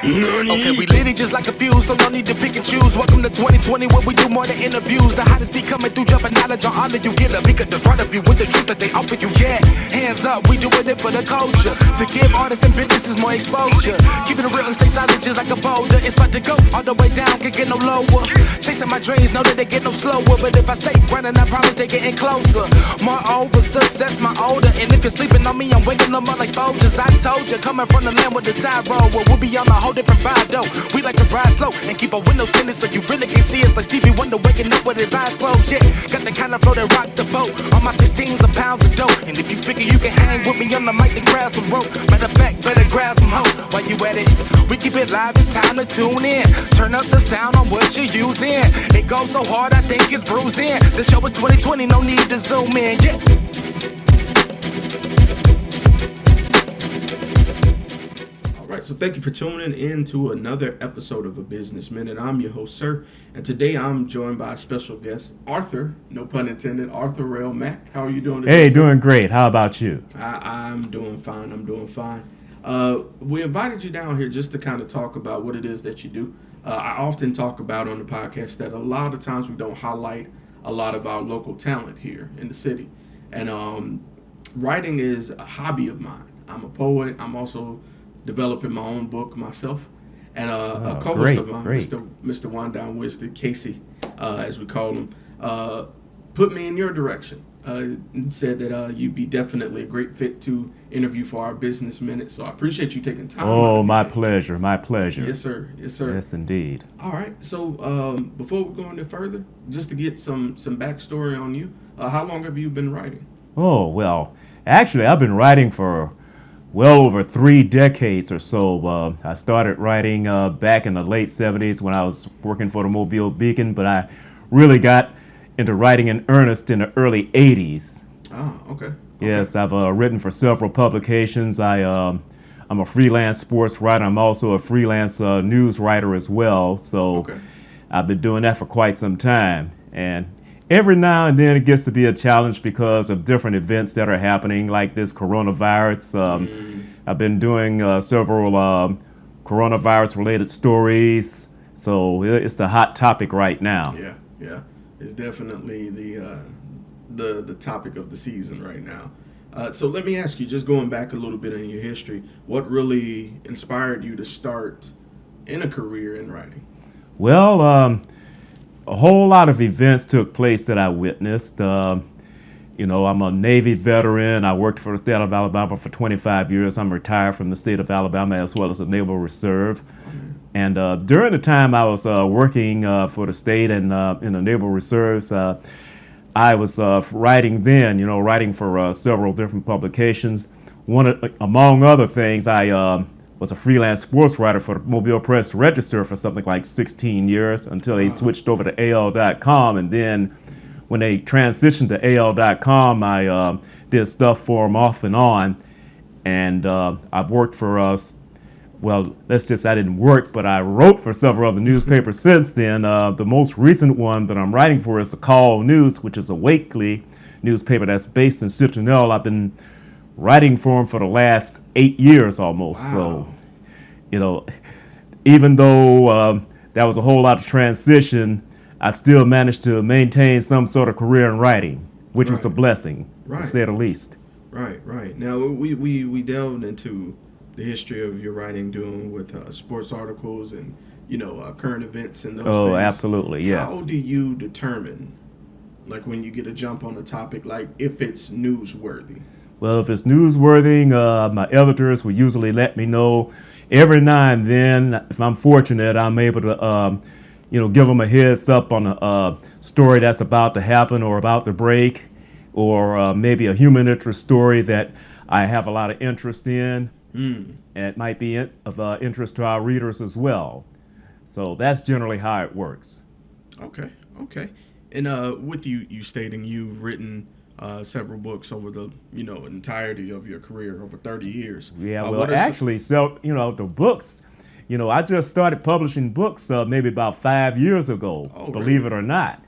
Okay, we lit it just like a fuse, so no need to pick and choose. Welcome to 2020, where we do more than interviews. The hottest beat coming through, jumping knowledge on all of you. Get a peek at the front of you with the truth that they offer you. Yeah, hands up, we doing it for the culture. To give artists and businesses more exposure. Keeping it real and stay silent just like a boulder. It's about to go all the way down, can't get no lower. Chasing my dreams, know that they get no slower. But if I stay running, I promise they getting closer. Moreover, success my older. And if you're sleeping on me, I'm waking them up like Folgers. I told you, coming from the land with the tide roll. Well, we'll be on a whole different vibe though. We like to ride slow and keep our windows tinted so you really can see us like Stevie Wonder waking up with his eyes closed. Yeah, got the kind of flow that rock the boat. On my 16s of pounds of dope. And if you figure you can hang with me on the mic, then grab some rope. Matter of fact, better grab some hope. While you at it, we keep it live, it's time to tune in. Turn up the sound on what you're using. It goes so hard, I think it's bruising. The show is 2020, no need to zoom in. Yeah. So thank you for tuning in to another episode of A Business Minute. I'm your host, Sirr, and today I'm joined by a special guest, Arthur, no pun intended, Arthur Rail Mack. How are you doing today? Hey, doing great. How about you? I'm doing fine. We invited you down here just to kind of talk about what it is that you do. I often talk about on the podcast that a lot of times we don't highlight a lot of our local talent here in the city. And writing is a hobby of mine. I'm a poet. I'm also developing my own book myself, and a co-host of mine, Mr. One Down Wisted, Casey, as we call him, put me in your direction and said that you'd be definitely a great fit to interview for our Business Minute. So I appreciate you taking time. Oh, my pleasure. Yes, sir. Yes, indeed. All right. So before we go any further, just to get some backstory on you, how long have you been writing? Oh, well, actually, I've been writing for well over 3 decades or so. I started writing back in the late 70s when I was working for the Mobile Beacon, but I really got into writing in earnest in the early 80s. Oh, okay. Yes, I've written for several publications. I'm a freelance sports writer. I'm also a freelance news writer as well. So I've been doing that for quite some time. And every now and then it gets to be a challenge because of different events that are happening, like this coronavirus. I've been doing several coronavirus-related stories, so it's the hot topic right now. Yeah, it's definitely the topic of the season right now. So let me ask you, just going back a little bit in your history, what really inspired you to start in a career in writing? Well, a whole lot of events took place that I witnessed. I'm a Navy veteran. I worked for the state of Alabama for 25 years. I'm retired from the state of Alabama as well as the Naval Reserve. And during the time I was working for the state and in the Naval Reserves, I was writing then, writing for several different publications. Among other things, I was a freelance sports writer for the Mobile Press Register for something like 16 years until they switched over to AL.com. And then when they transitioned to AL.com, I did stuff for them off and on. And I've worked for I didn't work, but I wrote for several other newspapers since then. The most recent one that I'm writing for is the Call News, which is a weekly newspaper that's based in Citronelle. I've been writing for them for the last 8 years almost. Wow. So, even though that was a whole lot of transition, I still managed to maintain some sort of career in writing, which was a blessing, to say the least. Right. Now, we delved into the history of your writing, doing with sports articles and, current events and those things. Oh, absolutely, yes. How do you determine, like, when you get a jump on a topic, like, if it's newsworthy? Well, if it's newsworthy, my editors will usually let me know. Every now and then, if I'm fortunate, I'm able to, give them a heads up on a story that's about to happen or about to break, or maybe a human interest story that I have a lot of interest in, and it might be of interest to our readers as well. So that's generally how it works. Okay. And with you stating you've written several books over the entirety of your career, over 30 years. Yeah, actually, the books, I just started publishing books maybe about 5 years ago, believe it or not.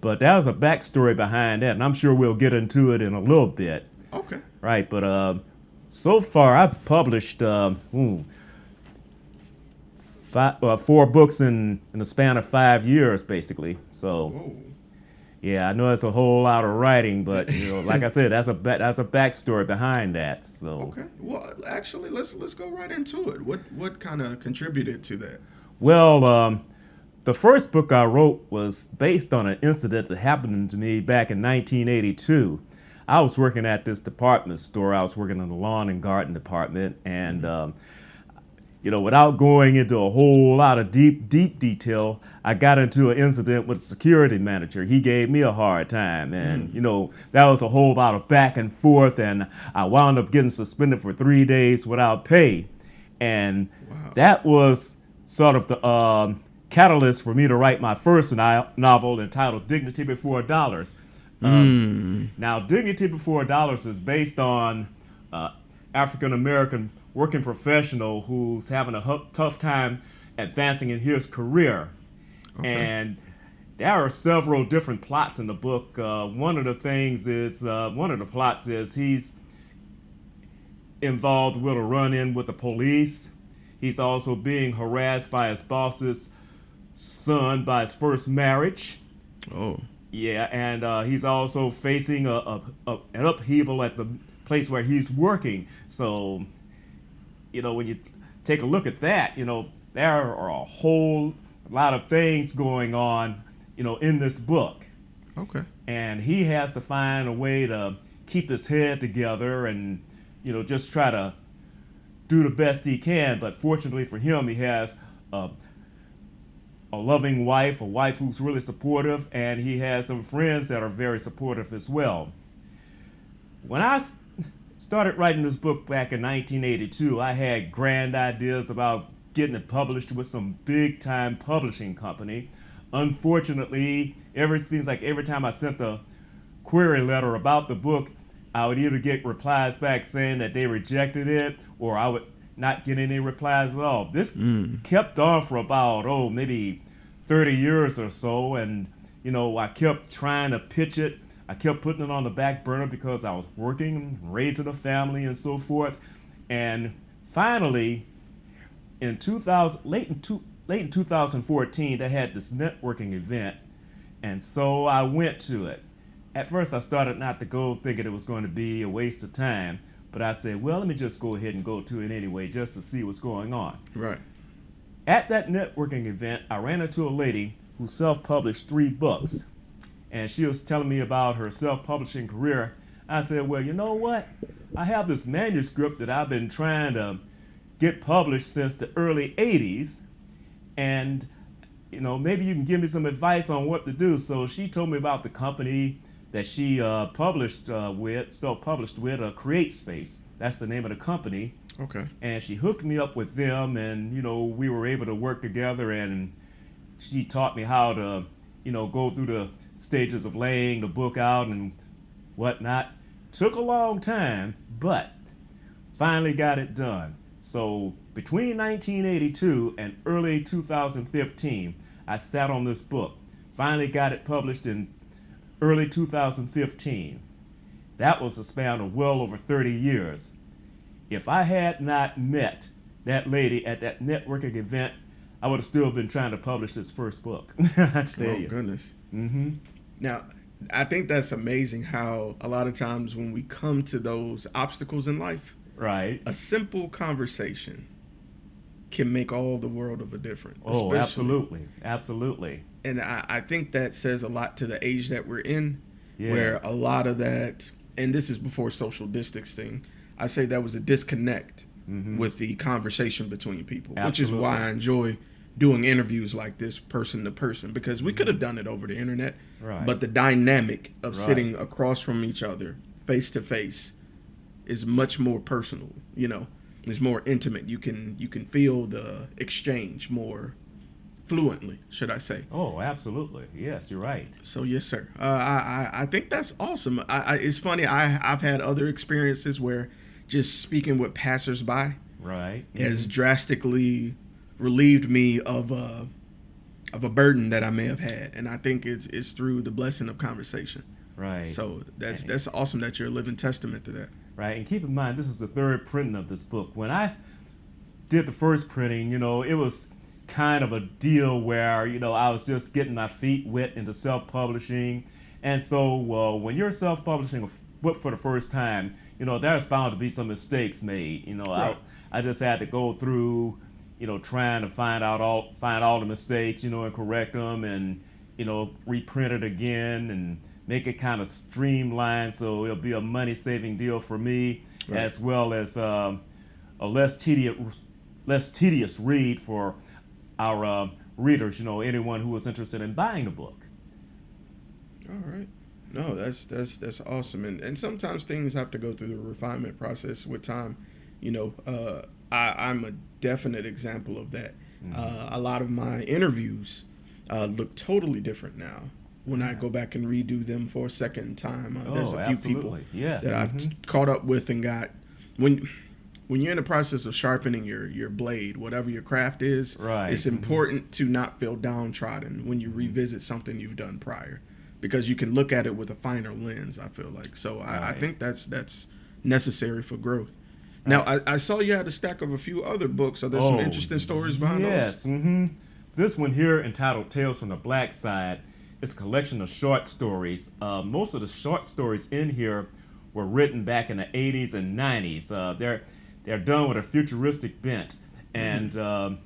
But that was a backstory behind that, and I'm sure we'll get into it in a little bit. Okay. Right, but so far I've published 4 books in the span of 5 years, basically. So, Whoa. yeah, I know it's a whole lot of writing, but like I said, that's a backstory behind that. So, Okay. Well, actually, let's go right into it. What kind of contributed to that? well, the first book I wrote was based on an incident that happened to me back in 1982. I was working at this department store. I was working in the lawn and garden department, and without going into a whole lot of deep detail, I got into an incident with the security manager. He gave me a hard time, and that was a whole lot of back and forth, and I wound up getting suspended for 3 days without pay, and that was sort of the catalyst for me to write my first novel entitled Dignity Before Dollars. Now, Dignity Before Dollars is based on African American working professional who's having a tough time advancing in his career. Okay. And there are several different plots in the book. One of the plots is he's involved with a run-in with the police. He's also being harassed by his boss's son by his first marriage. Oh. Yeah, and he's also facing an upheaval at the place where he's working. So, when you take a look at that, there are a whole lot of things going on, in this book. Okay. And he has to find a way to keep his head together and, just try to do the best he can. But fortunately for him, he has a loving wife, a wife who's really supportive, and he has some friends that are very supportive as well. When I started writing this book back in 1982, I had grand ideas about getting it published with some big-time publishing company. Unfortunately, it seems like every time I sent a query letter about the book, I would either get replies back saying that they rejected it, or I would not get any replies at all. This kept on for about, maybe 30 years or so, and, I kept trying to pitch it. I kept putting it on the back burner because I was working, raising a family, and so forth. And finally, in late in 2014, they had this networking event, and so I went to it. At first, I started not to go, thinking it was going to be a waste of time. But I said, well, let me just go ahead and go to it anyway, just to see what's going on. Right. At that networking event, I ran into a lady who self-published 3 books. And she was telling me about her self-publishing career. I said, well, you know what? I have this manuscript that I've been trying to get published since the early 80s. And, maybe you can give me some advice on what to do. So she told me about the company that she self-published with, Create Space. That's the name of the company. Okay. And she hooked me up with them, and, we were able to work together, and she taught me how to, go through the stages of laying the book out and whatnot. Took a long time, but finally got it done. So between 1982 and early 2015, I sat on this book. Finally got it published in early 2015. That was a span of well over 30 years. If I had not met that lady at that networking event, I would have still been trying to publish this first book. I tell you. Oh, goodness. Mm-hmm. Now, I think that's amazing how a lot of times when we come to those obstacles in life, right, a simple conversation can make all the world of a difference. Oh, absolutely. Absolutely. And I think that says a lot to the age that we're in, yes, where a lot of that, and this is before social distancing, I say that was a disconnect with the conversation between people, absolutely, which is why I enjoy doing interviews like this person to person, because we could have done it over the internet, right, but the dynamic of right, sitting across from each other face to face is much more personal, it's more intimate. You can feel the exchange more fluently, should I say. Oh, absolutely. Yes, you're right. So yes, sir. I think that's awesome. It's funny. I've had other experiences where just speaking with passersby, right, has drastically relieved me of a burden that I may have had, and I think it's through the blessing of conversation. Right. So that's awesome that you're a living testament to that. Right, and keep in mind, this is the 3rd printing of this book. When I did the first printing, it was kind of a deal where, I was just getting my feet wet into self-publishing. And so when you're self-publishing a book for the first time, there's bound to be some mistakes made. Right. I just had to go through, trying to find all the mistakes, and correct them, and, reprint it again and make it kind of streamlined so it'll be a money-saving deal for me, Right. as well as a less tedious read for our readers, anyone who was interested in buying the book. All right. No, that's awesome. And sometimes things have to go through the refinement process with time. I'm a definite example of that. A lot of my interviews look totally different now when I go back and redo them for a second time. There's a few people that I've caught up with and got. When you're in the process of sharpening your blade, whatever your craft is, right. It's important to not feel downtrodden when you revisit something you've done prior, because you can look at it with a finer lens, I feel like. So I think that's necessary for growth. Now, I saw you had a stack of a few other books. Are there some interesting stories behind those? Yes. Mm-hmm. This one here, entitled Tales from the Black Side, is a collection of short stories. Most of the short stories in here were written back in the 80s and 90s. They're done with a futuristic bent. And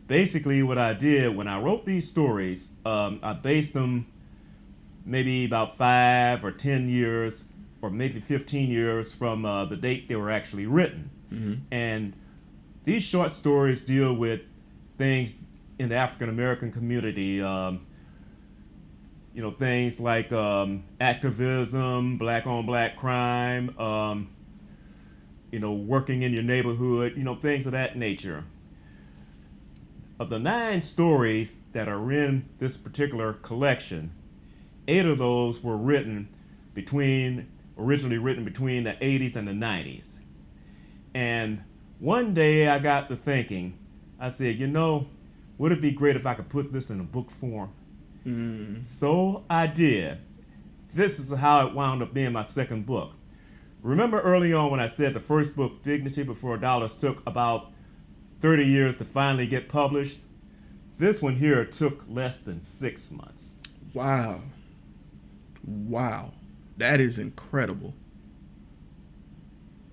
basically what I did when I wrote these stories, I based them maybe about 5 or 10 years or maybe 15 years from the date they were actually written. And these short stories deal with things in the African American community, things like activism, black on black crime, working in your neighborhood, things of that nature. Of the 9 stories that are in this particular collection, 8 of those were originally written between the 80s and the 90s. And one day I got to thinking, I said, would it be great if I could put this in a book form? So I did. This is how it wound up being my second book. Remember early on when I said the first book, Dignity Before Dollars, took about 30 years to finally get published? This one here took less than 6 months. Wow. That is incredible.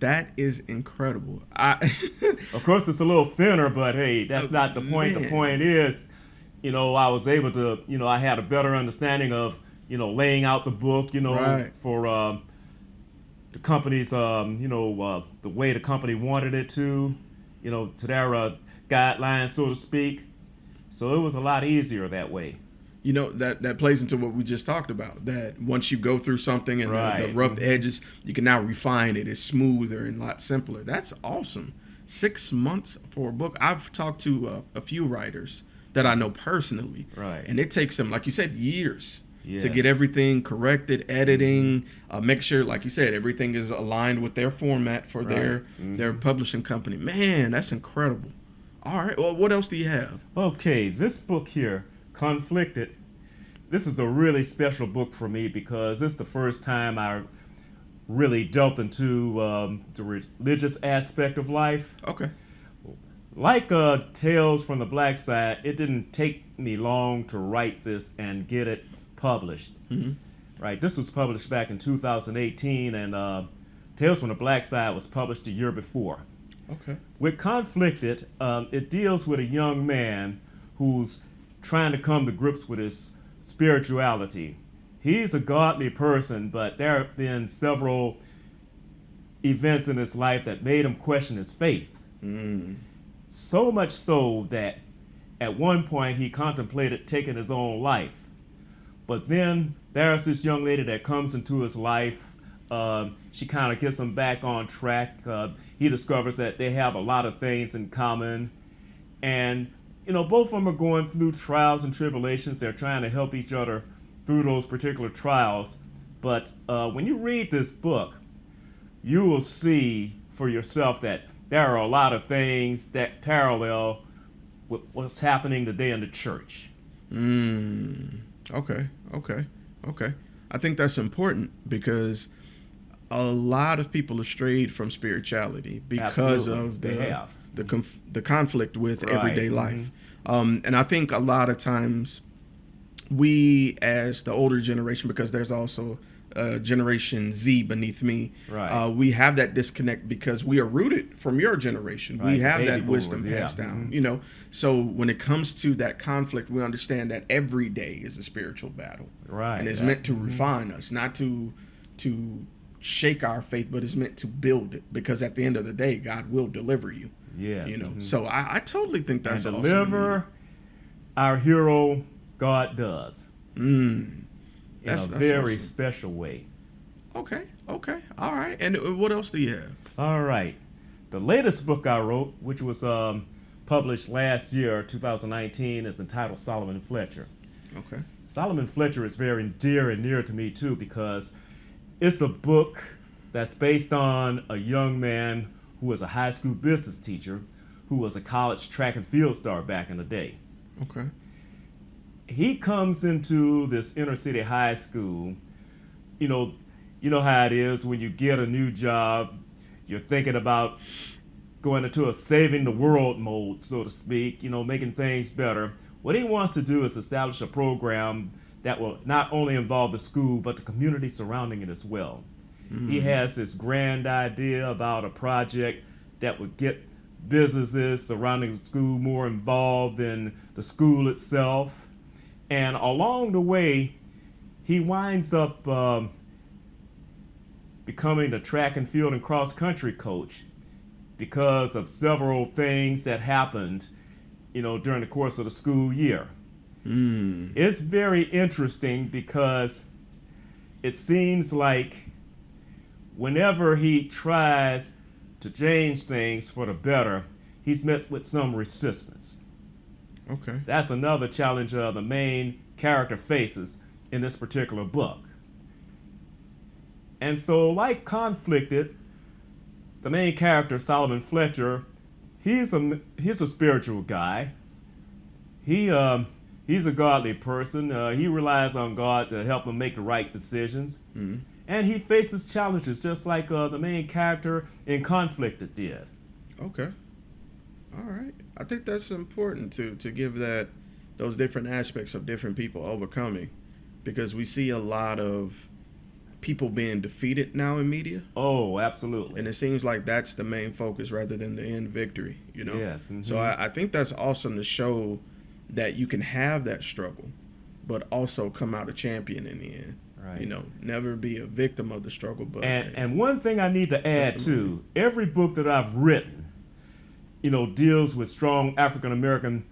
That is incredible. Of course, it's a little thinner, but hey, that's not the point. The point is, I was able to, I had a better understanding of, laying out the book, Right. for the company's, the way the company wanted it to their guidelines, so to speak. So it was a lot easier that way. That plays into what we just talked about, that once you go through something and Right. the rough edges, you can now refine it. It's smoother and a lot simpler. That's awesome. 6 months for a book. I've talked to a few writers that I know personally. Right. And it takes them, like you said, years Yes. to get everything corrected, editing, make sure, like you said, everything is aligned with their format for Right. their publishing company. Man, that's incredible. All right. Well, what else do you have? Okay, this book here, Conflicted. This is a really special book for me because it's the first time I really delved into the religious aspect of life. Okay. Like Tales from the Black Side, it didn't take me long to write this and get it published. Right, this was published back in 2018, and Tales from the Black Side was published a year before. Okay. With Conflicted, it deals with a young man who's trying to come to grips with his spirituality. He's a godly person, but there have been several events in his life that made him question his faith. So much so that at one point he contemplated taking his own life. But then there's this young lady that comes into his life. She kind of gets him back on track. He discovers that they have a lot of things in common. And both of them are going through trials and tribulations. They're trying to help each other through those particular trials. But when you read this book, you will see for yourself that there are a lot of things that parallel with what's happening today in the church. Okay. I think that's important because a lot of people have strayed from spirituality because Absolutely. of They have. the conflict with Right. everyday life. And I think a lot of times we, as the older generation, because there's also Generation Z beneath me, Right. we have that disconnect because we are rooted from your generation. Right, We have baby that wisdom boomers, yeah. passed down, you know. So when it comes to that conflict, we understand that every day is a spiritual battle, Right. and it's meant to refine us, not to shake our faith, but it's meant to build it. Because at the end of the day, God will deliver you. Yes. You know. So I totally think that's and awesome. deliver our hero, God does. In That's a very awesome. special way. Okay. All right. And what else do you have? All right. The latest book I wrote, which was published last year, 2019, is entitled Solomon Fletcher. Okay. Solomon Fletcher is very dear and near to me too, because it's a book that's based on a young man who was a high school business teacher who was a college track and field star back in the day. Okay. He comes into this inner city high school. You know how it is when you get a new job, you're thinking about going into a saving the world mode, so to speak, making things better. What he wants to do is establish a program that will not only involve the school, but the community surrounding it as well. He has this grand idea about a project that would get businesses surrounding the school more involved in the school itself. And along the way, he winds up becoming the track and field and cross country coach because of several things that happened, during the course of the school year. It's very interesting because it seems like whenever he tries to change things for the better, he's met with some resistance. Okay. That's another challenge the main character faces in this particular book. And so, like Conflicted, the main character, Solomon Fletcher, he's a spiritual guy. He's a godly person. He relies on God to help him make the right decisions. And he faces challenges just like the main character in Conflicted did. Okay. All right. I think that's important to give those different aspects of different people overcoming, because we see a lot of people being defeated now in media. Oh, absolutely. And it seems like that's the main focus rather than the end victory, Yes. So I think that's awesome to show that you can have that struggle, but also come out a champion in the end. Right. Never be a victim of the struggle. But And one thing I need to add testimony. too, every book that I've written, deals with strong African American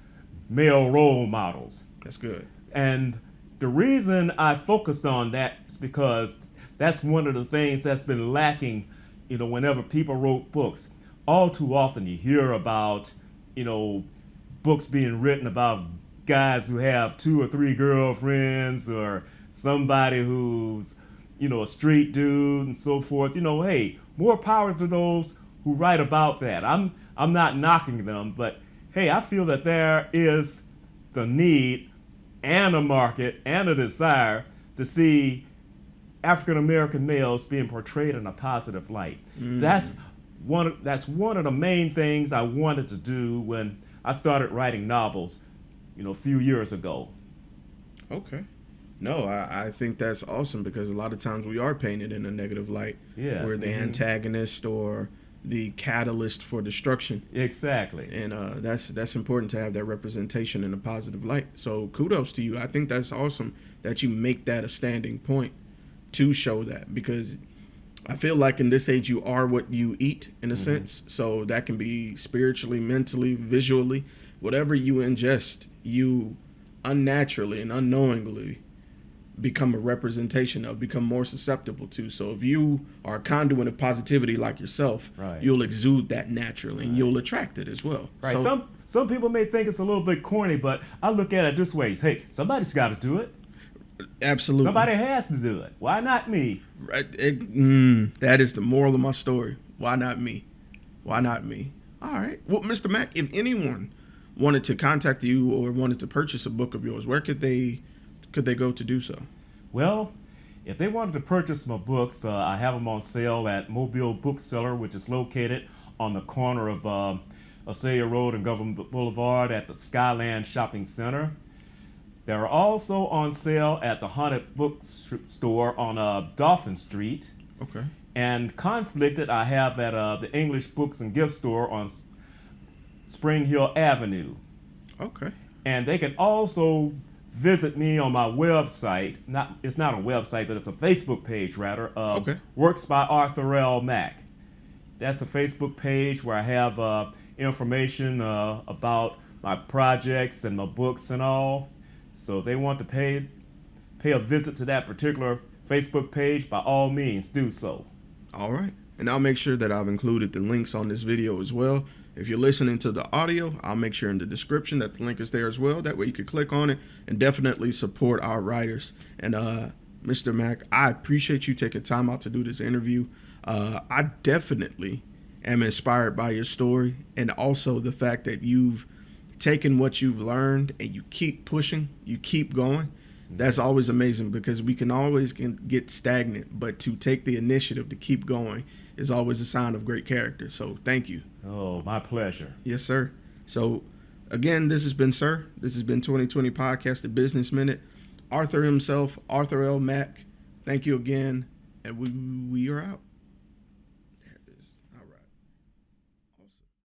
male role models. That's good. And the reason I focused on that is because that's one of the things that's been lacking, whenever people wrote books. All too often you hear about, books being written about guys who have 2 or 3 girlfriends, or somebody who's, a street dude and so forth. Hey, more power to those who write about that. I'm not knocking them, but hey, I feel that there is the need and a market and a desire to see African American males being portrayed in a positive light. That's one of the main things I wanted to do when I started writing novels, a few years ago. Okay. No, I think that's awesome, because a lot of times we are painted in a negative light. Yes. We're the antagonist or the catalyst for destruction. Exactly. And that's important to have that representation in a positive light. So kudos to you. I think that's awesome that you make that a standing point to show that, because I feel like in this age you are what you eat, in a sense. So that can be spiritually, mentally, visually, whatever you ingest, you unnaturally and unknowingly become a representation of, become more susceptible to. So if you are a conduit of positivity like yourself, Right. you'll exude that naturally, and you'll attract it as well. Right. So, Some people may think it's a little bit corny, but I look at it this way. Hey, somebody's got to do it. absolutely. Somebody has to do it. Why not me? Right, that is the moral of my story. Why not me? Why not me? All right. Well, Mr. Mack, if anyone wanted to contact you or wanted to purchase a book of yours, where could they go to do so? Well, if they wanted to purchase my books, I have them on sale at Mobile Bookseller, which is located on the corner of Asaya Road and Government Boulevard at the Skyland Shopping Center. They're also on sale at the Haunted Bookstore on Dolphin Street. Okay. And Conflicted I have at the English Books and Gift Store on Spring Hill Avenue. Okay. And they can also visit me on my website. It's not a website, but it's a Facebook page rather. Okay. Works by Arthur L. Mack. That's the Facebook page where I have information about my projects and my books and all. So if they want to pay a visit to that particular Facebook page, by all means, do so. All right. And I'll make sure that I've included the links on this video as well. If you're listening to the audio, I'll make sure in the description that the link is there as well. That way you can click on it and definitely support our writers. And Mr. Mack, I appreciate you taking time out to do this interview. I definitely am inspired by your story, and also the fact that you've taken what you've learned and you keep pushing, you keep going. That's always amazing, because we can always get stagnant, but to take the initiative to keep going is always a sign of great character. So thank you. Oh, my pleasure. Yes, sir. So again, this has been Sirr. This has been 2020 Podcast, The Business Minute. Arthur himself, Arthur L. Mack, thank you again, and we are out.